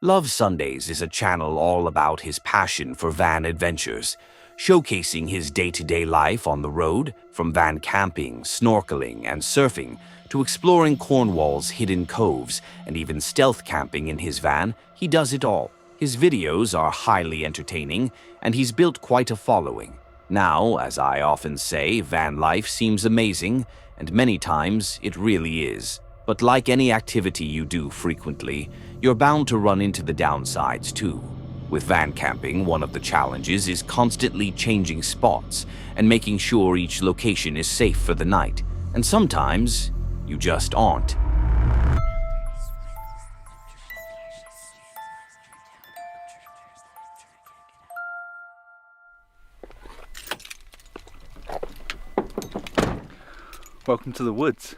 Love Sundays is a channel all about his passion for van adventures, showcasing his day-to-day life on the road, from van camping, snorkeling, and surfing, to exploring Cornwall's hidden coves and even stealth camping in his van. He does it all. His videos are highly entertaining, and he's built quite a following. Now, as I often say, van life seems amazing, and many times it really is. But like any activity you do frequently, you're bound to run into the downsides too. With van camping, one of the challenges is constantly changing spots and making sure each location is safe for the night. And sometimes, you just aren't. Welcome to the woods.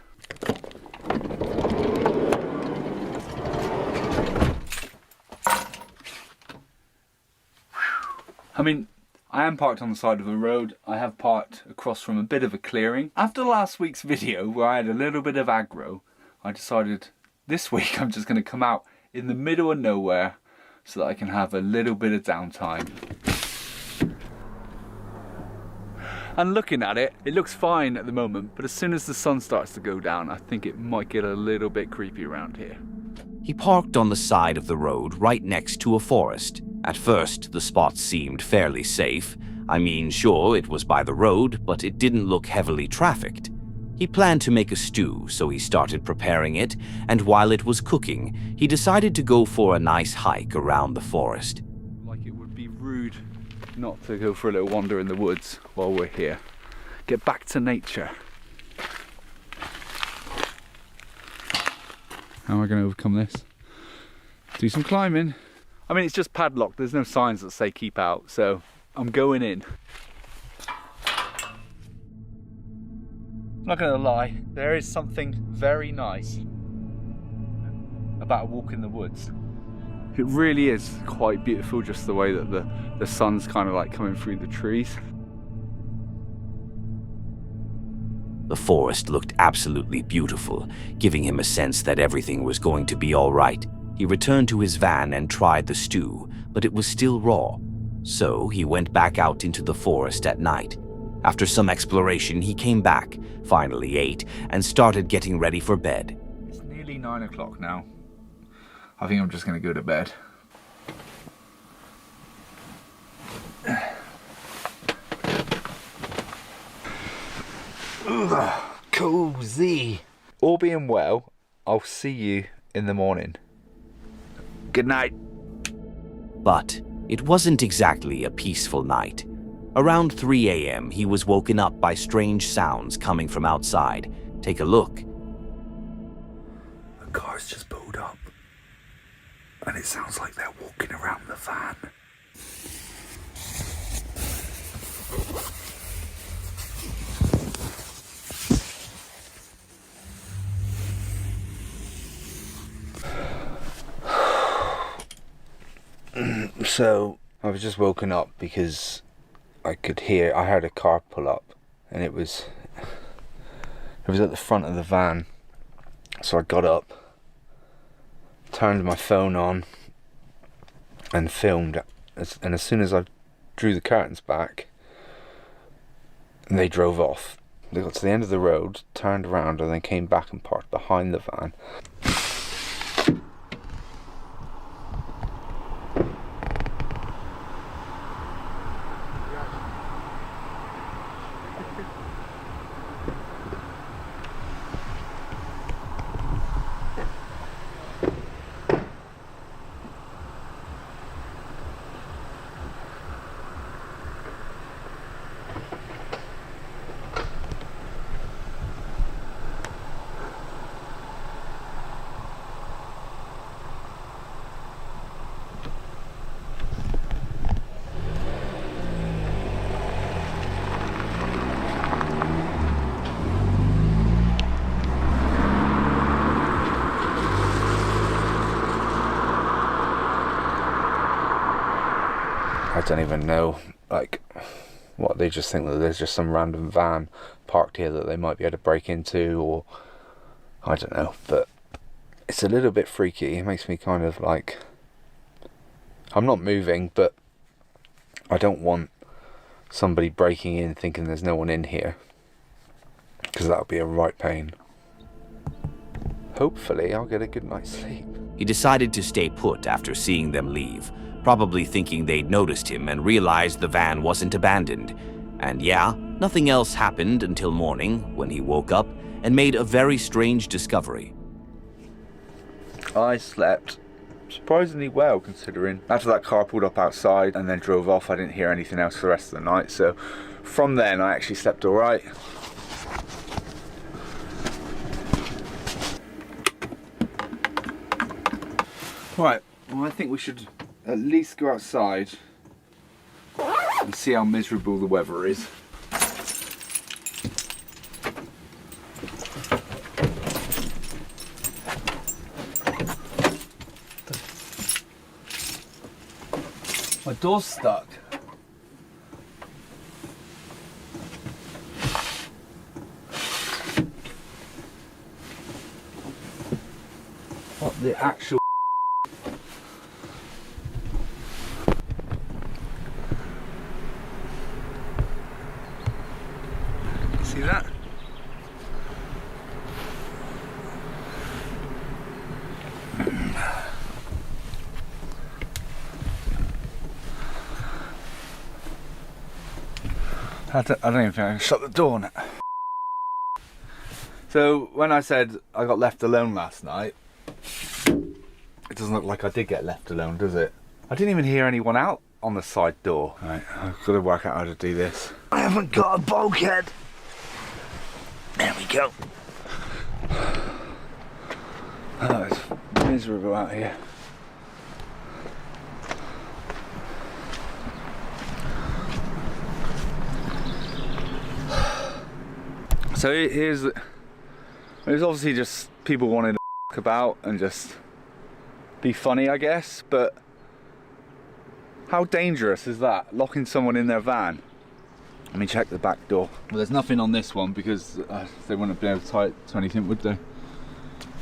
I mean, I am parked on the side of a road. I have parked across from a bit of a clearing. After last week's video where I had a little bit of aggro, I decided this week I'm just going to come out in the middle of nowhere so that I can have a little bit of downtime. And looking at it, it looks fine at the moment, but as soon as the sun starts to go down, I think it might get a little bit creepy around here. He parked on the side of the road right next to a forest. At first, the spot seemed fairly safe. I mean, sure, it was by the road, but it didn't look heavily trafficked. He planned to make a stew, so he started preparing it, and while it was cooking, he decided to go for a nice hike around the forest. Like it would be rude not to go for a little wander in the woods while we're here. Get back to nature. How am I going to overcome this? Do some climbing. I mean, it's just padlocked. There's no signs that say keep out, so I'm going in. I'm not going to lie, there is something very nice about a walk in the woods. It really is quite beautiful, just the way that the sun's kind of like coming through the trees. The forest looked absolutely beautiful, giving him a sense that everything was going to be all right. He returned to his van and tried the stew, but it was still raw. So he went back out into the forest at night. After some exploration, he came back, finally ate, and started getting ready for bed. It's nearly 9 o'clock now. I think I'm just going to go to bed. Ugh, cozy. All being well, I'll see you in the morning. Good night. But it wasn't exactly a peaceful night. Around 3 a.m., he was woken up by strange sounds coming from outside. Take a look. A car's just pulled up, and it sounds like they're walking around the van. So I was just woken up because I heard a car pull up, and it was at the front of the van. So I got up, turned my phone on, and filmed. And as soon as I drew the curtains back, they drove off. They got to the end of the road, turned around, and then came back and parked behind the van. I don't even know, like, what they just think that there's just some random van parked here that they might be able to break into, or I don't know, but it's a little bit freaky. It makes me kind of like I'm not moving, but I don't want somebody breaking in thinking there's no one in here, because that would be a right pain. Hopefully I'll get a good night's sleep. He decided to stay put after seeing them leave, probably thinking they'd noticed him and realized the van wasn't abandoned. And yeah, nothing else happened until morning, when he woke up and made a very strange discovery. I slept surprisingly well, considering after that car pulled up outside and then drove off, I didn't hear anything else for the rest of the night. So from then I actually slept all right. Right, well, I think we should at least go outside and see how miserable the weather is. My door's stuck. What the actual... See that? I don't even think I can shut the door on it. So when I said I got left alone last night, it doesn't look like I did get left alone, does it? I didn't even hear anyone out on the side door. Right, I've got to work out how to do this. I haven't got a bulkhead. There we go. Oh, it's miserable out here. So there's obviously just people wanting to f*** about and just be funny, I guess, but how dangerous is that, locking someone in their van? Let me check the back door. Well, there's nothing on this one because they wouldn't be able to tie it to anything, would they?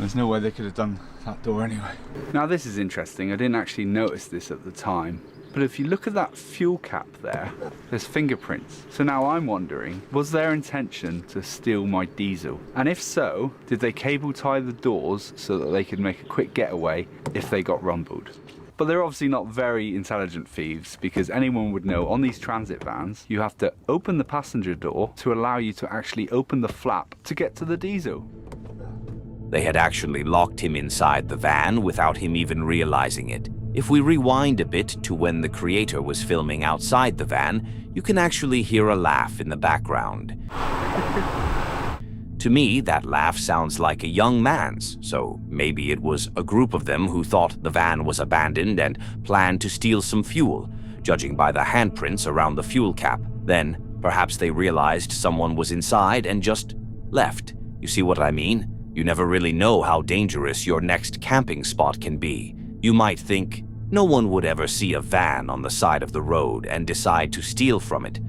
There's no way they could have done that door anyway. Now this is interesting, I didn't actually notice this at the time, but if you look at that fuel cap there, there's fingerprints. So now I'm wondering, was their intention to steal my diesel? And if so, did they cable tie the doors so that they could make a quick getaway if they got rumbled? But they're obviously not very intelligent thieves, because anyone would know on these transit vans, you have to open the passenger door to allow you to actually open the flap to get to the diesel. They had actually locked him inside the van without him even realizing it. If we rewind a bit to when the creator was filming outside the van, you can actually hear a laugh in the background. To me, that laugh sounds like a young man's, so maybe it was a group of them who thought the van was abandoned and planned to steal some fuel, judging by the handprints around the fuel cap. Then, perhaps they realized someone was inside and just left. You see what I mean? You never really know how dangerous your next camping spot can be. You might think, no one would ever see a van on the side of the road and decide to steal from it.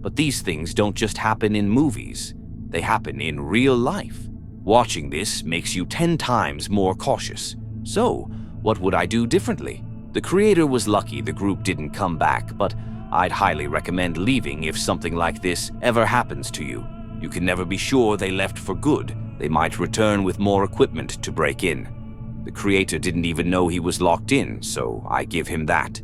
But these things don't just happen in movies. They happen in real life. Watching this makes you 10 times more cautious. So, what would I do differently? The creator was lucky the group didn't come back, but I'd highly recommend leaving if something like this ever happens to you. You can never be sure they left for good. They might return with more equipment to break in. The creator didn't even know he was locked in, so I give him that.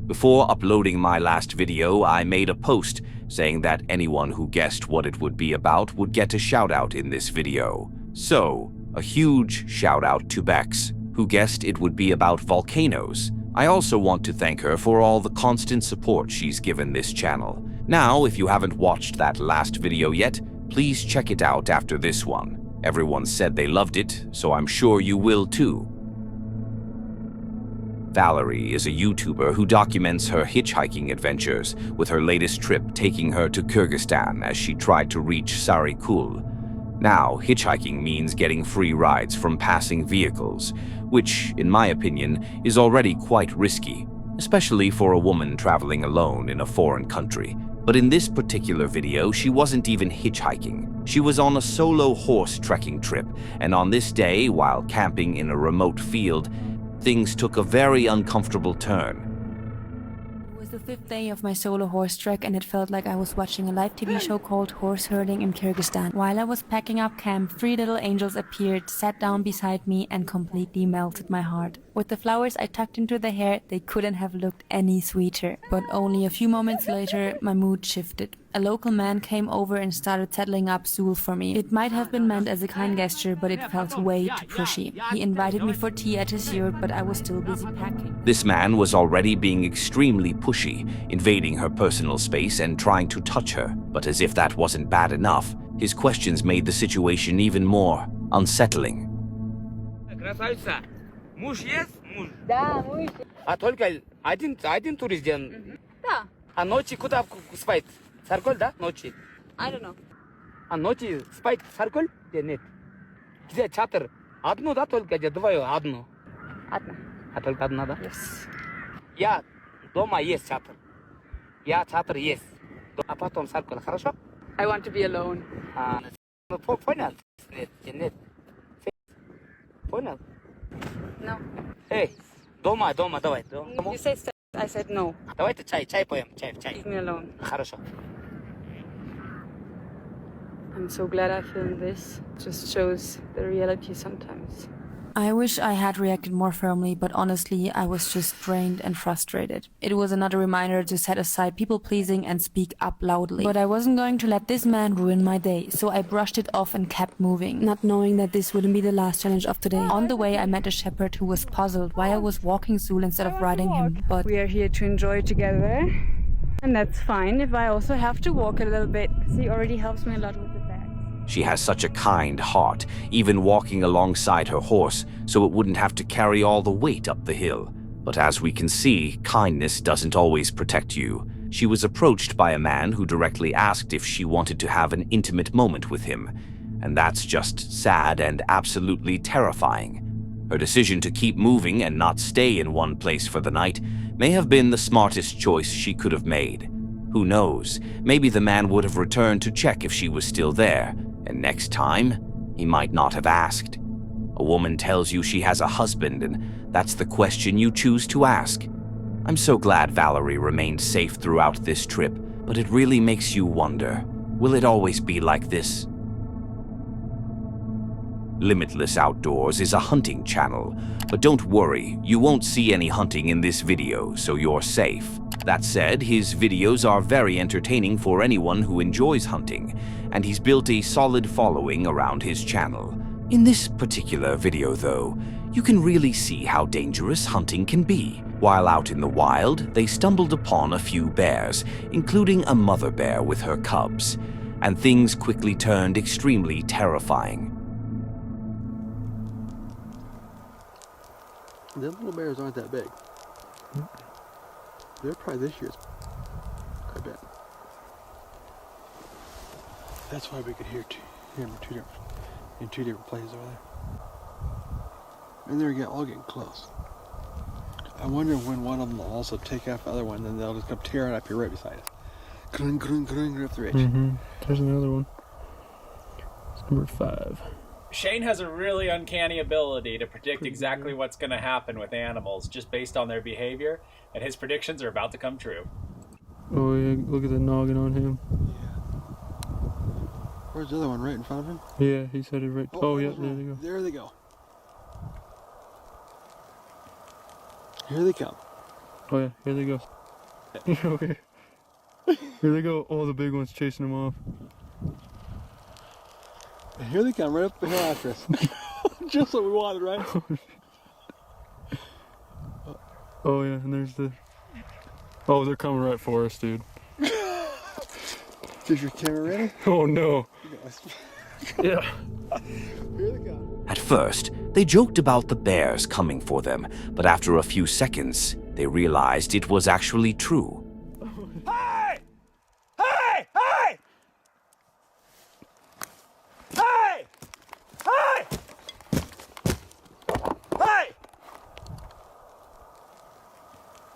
Before uploading my last video, I made a post saying that anyone who guessed what it would be about would get a shout out in this video. So, a huge shout out to Bex, who guessed it would be about volcanoes. I also want to thank her for all the constant support she's given this channel. Now, if you haven't watched that last video yet, please check it out after this one. Everyone said they loved it, so I'm sure you will too. Valerie is a YouTuber who documents her hitchhiking adventures, with her latest trip taking her to Kyrgyzstan as she tried to reach Sarikul. Now, hitchhiking means getting free rides from passing vehicles, which, in my opinion, is already quite risky, especially for a woman traveling alone in a foreign country. But in this particular video, she wasn't even hitchhiking. She was on a solo horse trekking trip, and on this day, while camping in a remote field, things took a very uncomfortable turn. It was the 5th day of my solo horse trek, and it felt like I was watching a live TV show called Horse Herding in Kyrgyzstan. While I was packing up camp, 3 little angels appeared, sat down beside me, and completely melted my heart. With the flowers I tucked into their hair, they couldn't have looked any sweeter. But only a few moments later, my mood shifted. A local man came over and started settling up Zul for me. It might have been meant as a kind gesture, but it felt way too pushy. He invited me for tea at his yurt, but I was still busy packing. This man was already being extremely pushy, invading her personal space and trying to touch her. But as if that wasn't bad enough, his questions made the situation even more unsettling. Красавица. Муж есть? Муж. Да, муж. А только один турист день. Да. А ночью куда спать? Сарколь, да? Ночью. I don't know. А ночью спать сарколь? Где нет? Где чатер? Одну, да, только где? Двое, одну. Одна. А только одна, да? Yes. Я дома есть чатер. Я чатер есть. А потом сарколь, хорошо? I want to be alone. А, понял? Нет, нет. Понял? No. Эй, дома, давай. Дома. You said I said no. Давайте чай поем, чай. Leave me alone. Хорошо. I'm so glad I filmed this. It just shows the reality sometimes. I wish I had reacted more firmly, but honestly, I was just drained and frustrated. It was another reminder to set aside people-pleasing and speak up loudly. But I wasn't going to let this man ruin my day, so I brushed it off and kept moving, not knowing that this wouldn't be the last challenge of today. On the way, I met a shepherd who was puzzled why I was walking Zul instead of riding him, but We are here to enjoy together. And that's fine if I also have to walk a little bit, because he already helps me a lot with the bag. She has such a kind heart, even walking alongside her horse, so it wouldn't have to carry all the weight up the hill. But as we can see, kindness doesn't always protect you. She was approached by a man who directly asked if she wanted to have an intimate moment with him. And that's just sad and absolutely terrifying. Her decision to keep moving and not stay in one place for the night may have been the smartest choice she could have made. Who knows, maybe the man would have returned to check if she was still there, and next time, he might not have asked. A woman tells you she has a husband, and that's the question you choose to ask. I'm so glad Valerie remained safe throughout this trip, but it really makes you wonder, will it always be like this? Limitless Outdoors is a hunting channel, but don't worry, you won't see any hunting in this video, so you're safe. That said, his videos are very entertaining for anyone who enjoys hunting, and he's built a solid following around his channel. In this particular video, though, you can really see how dangerous hunting can be. While out in the wild, they stumbled upon a few bears, including a mother bear with her cubs, and things quickly turned extremely terrifying. The little bears aren't that big. They're probably this year's quite bad. That's why we could hear them in two different places over there. And they're all getting close. I wonder when one of them will also take off the other one, then they'll just come tearing up here right beside us. Grung, grung, grung, right up the ridge. There's another one. It's number 5. Shane has a really uncanny ability to predict exactly what's going to happen with animals just based on their behavior, and his predictions are about to come true. Oh yeah, look at the noggin on him. Where's the other one? Right in front of him? Yeah, he said it right. Oh yeah, there they go. There they go. Here they come. Oh yeah, here they go. Okay. Here they go. Oh, the big one's chasing them off. And here they come right up the hill after us. Just what we wanted, right? Oh yeah, and there's the... Oh, they're coming right for us, dude. Is your camera ready? Oh no. Yeah. Here they come. At first, they joked about the bears coming for them, but after a few seconds, they realized it was actually true. Hey! Hey! Hey! Hey! Hey! Hey!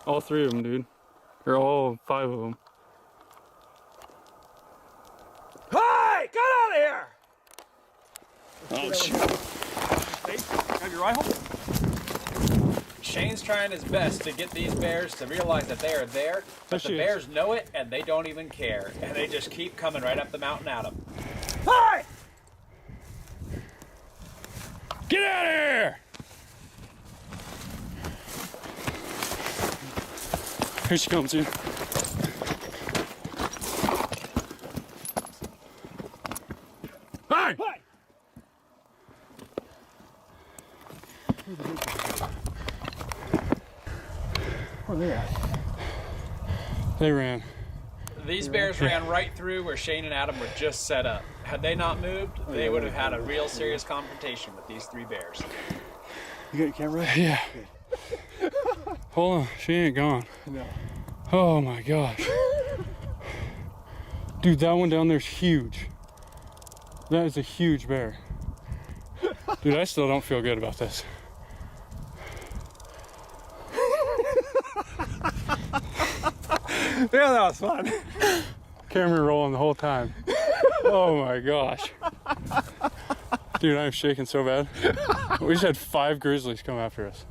All 3 of them, dude. Or all 5 of them. Hey! Get out of here! Oh, shit. Have your rifle? Shane's trying his best to get these bears to realize that they are there, but the bears know it and they don't even care. And they just keep coming right up the mountain at them. Hi! Get out of here! Here she comes, dude. Hi! Hi! Where are they at? They ran. These bears ran right through where Shane and Adam were just set up. Had they not moved, they would have had a real serious confrontation with these three bears. You got your camera? Yeah. Hold on, she ain't gone. No. Oh my gosh. Dude, that one down there's huge. That is a huge bear. Dude, I still don't feel good about this. Yeah, that was fun. Camera rolling the whole time. Oh my gosh. Dude, I'm shaking so bad. We just had 5 grizzlies come after us.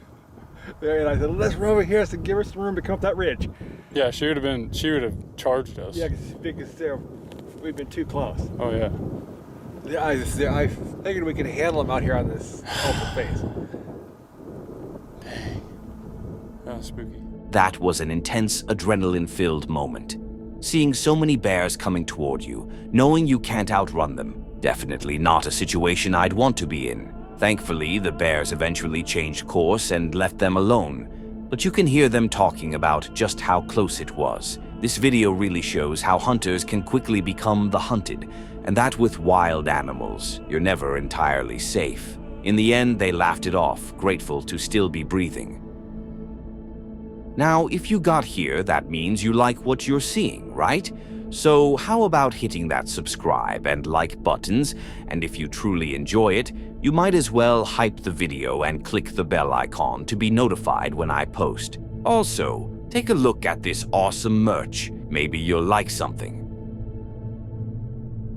There, and I said, let's run over here so give her some room to come up that ridge. Yeah, she would have charged us. Yeah, because we've been too close. Oh yeah. I figured we could handle them out here on this open face. That was spooky. That was an intense, adrenaline-filled moment. Seeing so many bears coming toward you, knowing you can't outrun them, definitely not a situation I'd want to be in. Thankfully, the bears eventually changed course and left them alone. But you can hear them talking about just how close it was. This video really shows how hunters can quickly become the hunted, and that with wild animals, you're never entirely safe. In the end, they laughed it off, grateful to still be breathing. Now, if you got here, that means you like what you're seeing, right? So how about hitting that subscribe and like buttons, and if you truly enjoy it, you might as well hype the video and click the bell icon to be notified when I post. Also, take a look at this awesome merch. Maybe you'll like something.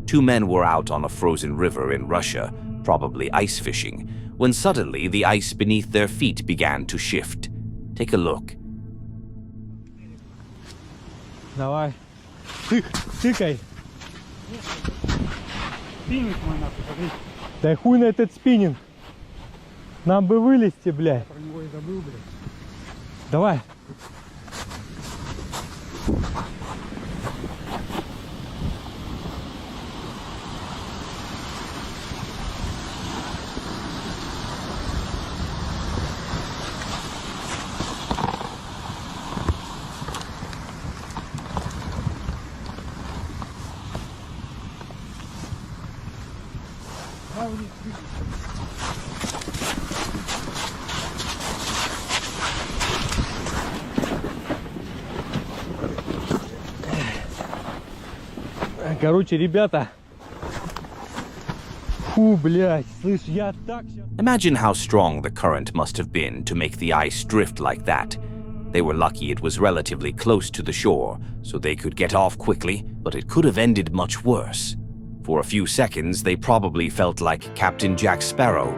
2 men were out on a frozen river in Russia, probably ice fishing, when suddenly the ice beneath their feet began to shift. Take a look. Давай. Тыкай. Спиннинг мой нахуй, смотри. Да хуй на этот спиннинг. Нам бы вылезти, блядь. Про него и забыл, блядь. Давай. Короче, ребята. Фу, блядь, слышь, я так сейчас... Imagine how strong the current must have been to make the ice drift like that. They were lucky it was relatively close to the shore, so they could get off quickly, but it could have ended much worse. For a few seconds, they probably felt like Captain Jack Sparrow,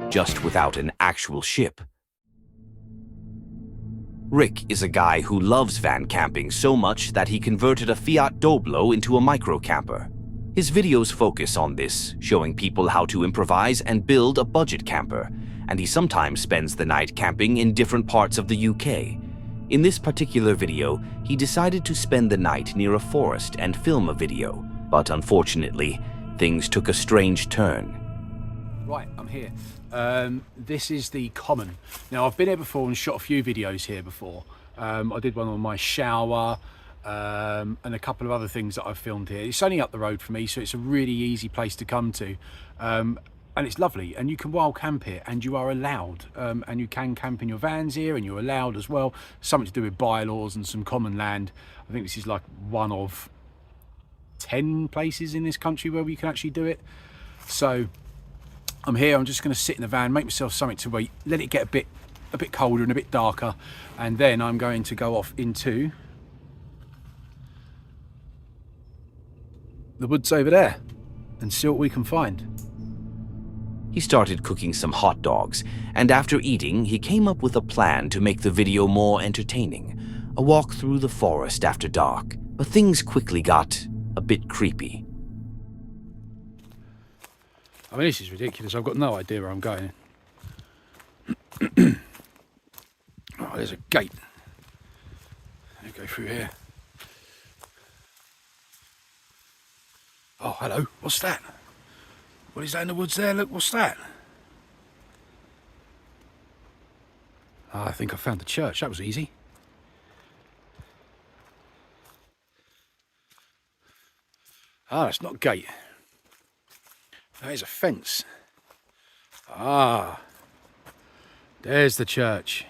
just without an actual ship. Rick is a guy who loves van camping so much that he converted a Fiat Doblo into a micro camper. His videos focus on this, showing people how to improvise and build a budget camper, and he sometimes spends the night camping in different parts of the UK. In this particular video, he decided to spend the night near a forest and film a video, but unfortunately, things took a strange turn. Right, I'm here. This is the common. Now, I've been here before and shot a few videos here before. I did one on my shower and a couple of other things that I've filmed here. It's only up the road from me, so it's a really easy place to come to. And it's lovely, and you can wild camp here, and you are allowed. And you can camp in your vans here, and you're allowed as well. Something to do with bylaws and some common land. I think this is like one of 10 places in this country where we can actually do it. So I'm here, I'm just going to sit in the van, make myself something to eat, let it get a bit colder and a bit darker, and then I'm going to go off into the woods over there and see what we can find. He started cooking some hot dogs, and after eating, he came up with a plan to make the video more entertaining. A walk through the forest after dark. But things quickly got a bit creepy. I mean, this is ridiculous. I've got no idea where I'm going. Oh, there's a gate. Let me go through here. Oh, hello. What's that? What is that in the woods there? Look, what's that? Oh, I think I found the church. That was easy. Ah, that's not a gate. That is a fence. Ah, there's the church.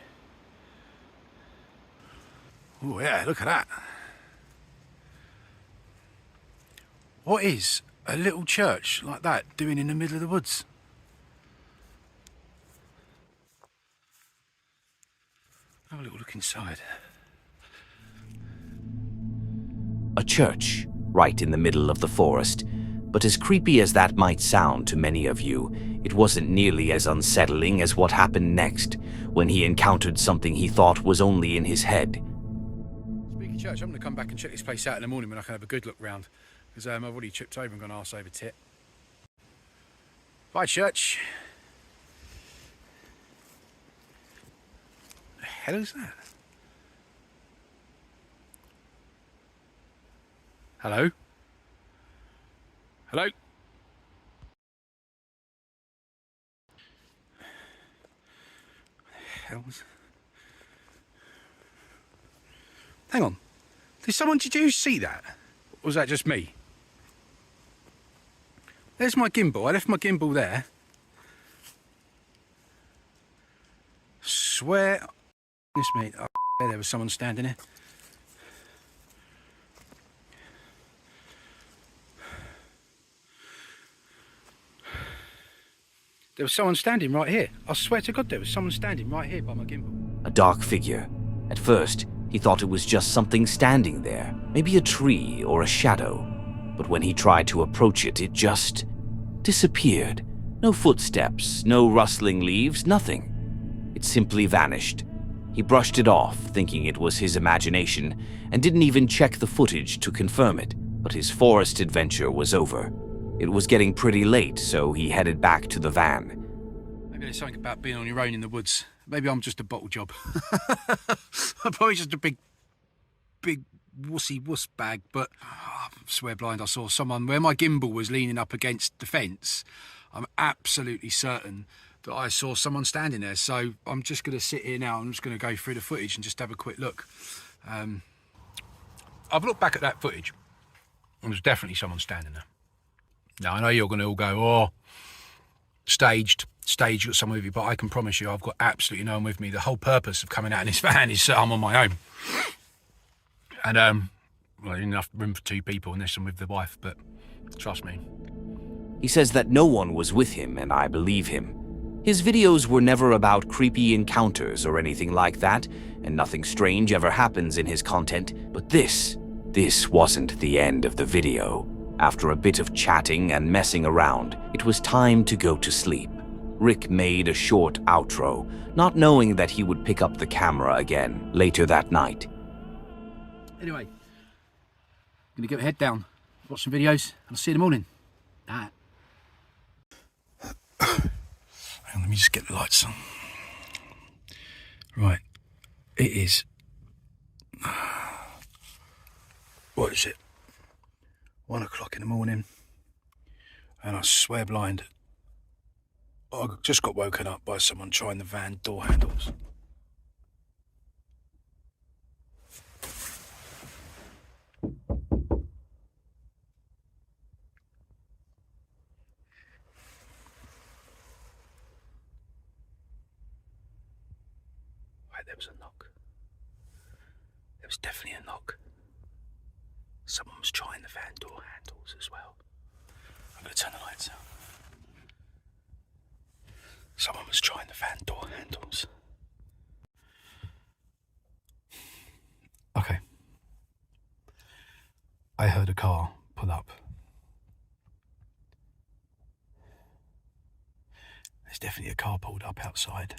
Oh yeah, look at that. What is a little church like that doing in the middle of the woods? Have a little look inside. A church, right in the middle of the forest. But as creepy as that might sound to many of you, it wasn't nearly as unsettling as what happened next, when he encountered something he thought was only in his head. Speaking of church, I'm going to come back and check this place out in the morning when I can have a good look round, because I've already tripped over and gone arse over tit. Bye, church. The hell is that? Hello? Hello? Hang on. Did you see that? Or was that just me? There's my gimbal. I left my gimbal there. Swear. Me. Oh, there was someone standing there. There was someone standing right here. I swear to God, there was someone standing right here by my gimbal. A dark figure. At first, he thought it was just something standing there, maybe a tree or a shadow. But when he tried to approach it, it just disappeared. No footsteps, no rustling leaves, nothing. It simply vanished. He brushed it off, thinking it was his imagination, and didn't even check the footage to confirm it. But his forest adventure was over. It was getting pretty late, so he headed back to the van. Maybe there's something about being on your own in the woods. Maybe I'm just a bottle job. I'm probably just a big wussy wuss bag, but I swear blind I saw someone where my gimbal was leaning up against the fence. I'm absolutely certain that I saw someone standing there. So I'm just going to sit here now. I'm just going to go through the footage and just have a quick look. I've looked back at that footage. And there's definitely someone standing there. Now, I know you're going to all go, oh, staged, got someone with you, but I can promise you I've got absolutely no one with me. The whole purpose of coming out in this van is so I'm on my own. And, well, enough room for two people unless I'm with the wife, but trust me. He says that no one was with him, and I believe him. His videos were never about creepy encounters or anything like that, and nothing strange ever happens in his content, but this wasn't the end of the video. After a bit of chatting and messing around, it was time to go to sleep. Rick made a short outro, not knowing that he would pick up the camera again later that night. Anyway, I'm going to get my head down, watch some videos, and I'll see you in the morning. Hang on, let me just get the lights on. Right, it is... What is it? 1 o'clock in the morning, and I swear blind, I just got woken up by someone trying the van door handles. Right, there was a knock. There was definitely a knock. Someone was trying the van door handles as well. I'm going to turn the lights out. Someone was trying the van door handles. Okay. I heard a car pull up. There's definitely a car pulled up outside.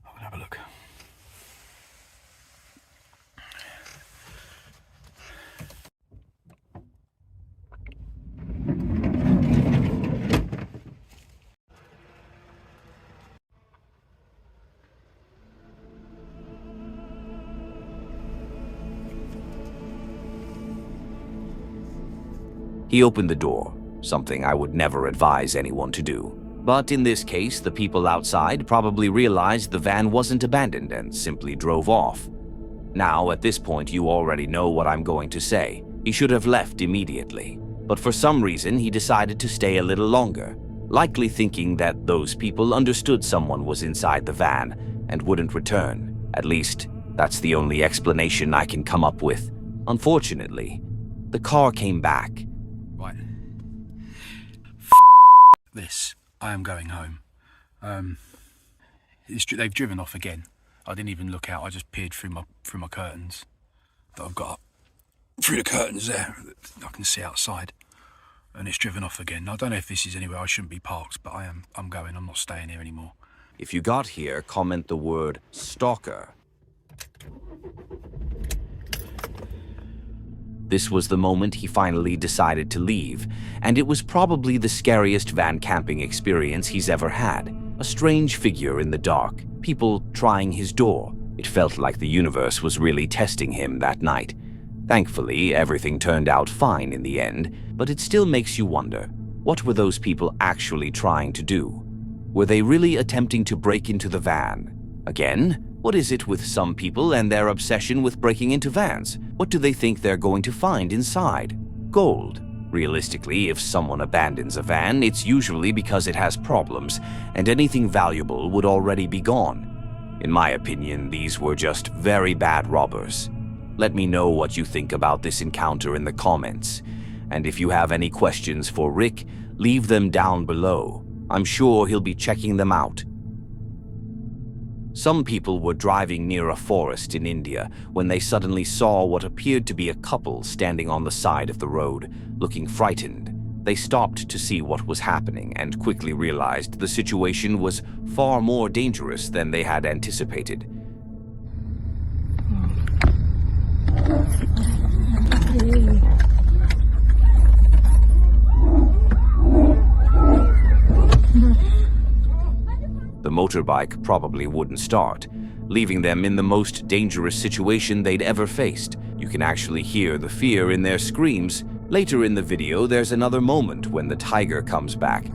I'm gonna have a look. He opened the door, something I would never advise anyone to do. But in this case, the people outside probably realized the van wasn't abandoned and simply drove off. Now, at this point, you already know what I'm going to say. He should have left immediately. But for some reason, he decided to stay a little longer, likely thinking that those people understood someone was inside the van and wouldn't return. At least, that's the only explanation I can come up with. Unfortunately, the car came back. Right. This. I am going home. They've driven off again. I didn't even look out. I just peered through my curtains that I've got up. Through the curtains there, I can see outside. And it's driven off again. I don't know if this is anywhere I shouldn't be parked, but I'm going. I'm not staying here anymore. If you got here, comment the word stalker. This was the moment he finally decided to leave, and it was probably the scariest van camping experience he's ever had. A strange figure in the dark, people trying his door. It felt like the universe was really testing him that night. Thankfully, everything turned out fine in the end, but it still makes you wonder, what were those people actually trying to do? Were they really attempting to break into the van? Again? What is it with some people and their obsession with breaking into vans? What do they think they're going to find inside? Gold. Realistically, if someone abandons a van, it's usually because it has problems, and anything valuable would already be gone. In my opinion, these were just very bad robbers. Let me know what you think about this encounter in the comments. And if you have any questions for Rick, leave them down below. I'm sure he'll be checking them out. Some people were driving near a forest in India when they suddenly saw what appeared to be a couple standing on the side of the road, looking frightened. They stopped to see what was happening and quickly realized the situation was far more dangerous than they had anticipated. The motorbike probably wouldn't start, leaving them in the most dangerous situation they'd ever faced. You can actually hear the fear in their screams. Later in the video, there's another moment when the tiger comes back.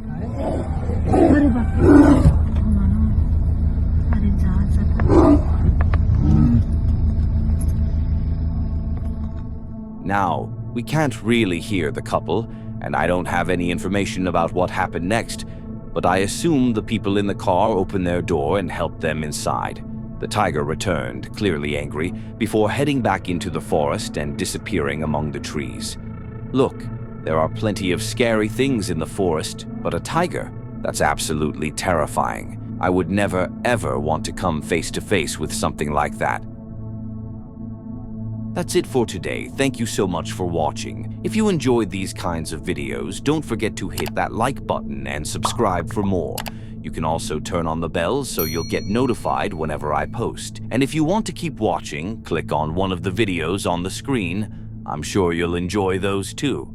Now, we can't really hear the couple, and I don't have any information about what happened next, but I assume the people in the car opened their door and helped them inside. The tiger returned, clearly angry, before heading back into the forest and disappearing among the trees. Look, there are plenty of scary things in the forest, but a tiger? That's absolutely terrifying. I would never, ever want to come face to face with something like that. That's it for today. Thank you so much for watching. If you enjoyed these kinds of videos, don't forget to hit that like button and subscribe for more. You can also turn on the bell so you'll get notified whenever I post. And if you want to keep watching, click on one of the videos on the screen. I'm sure you'll enjoy those too.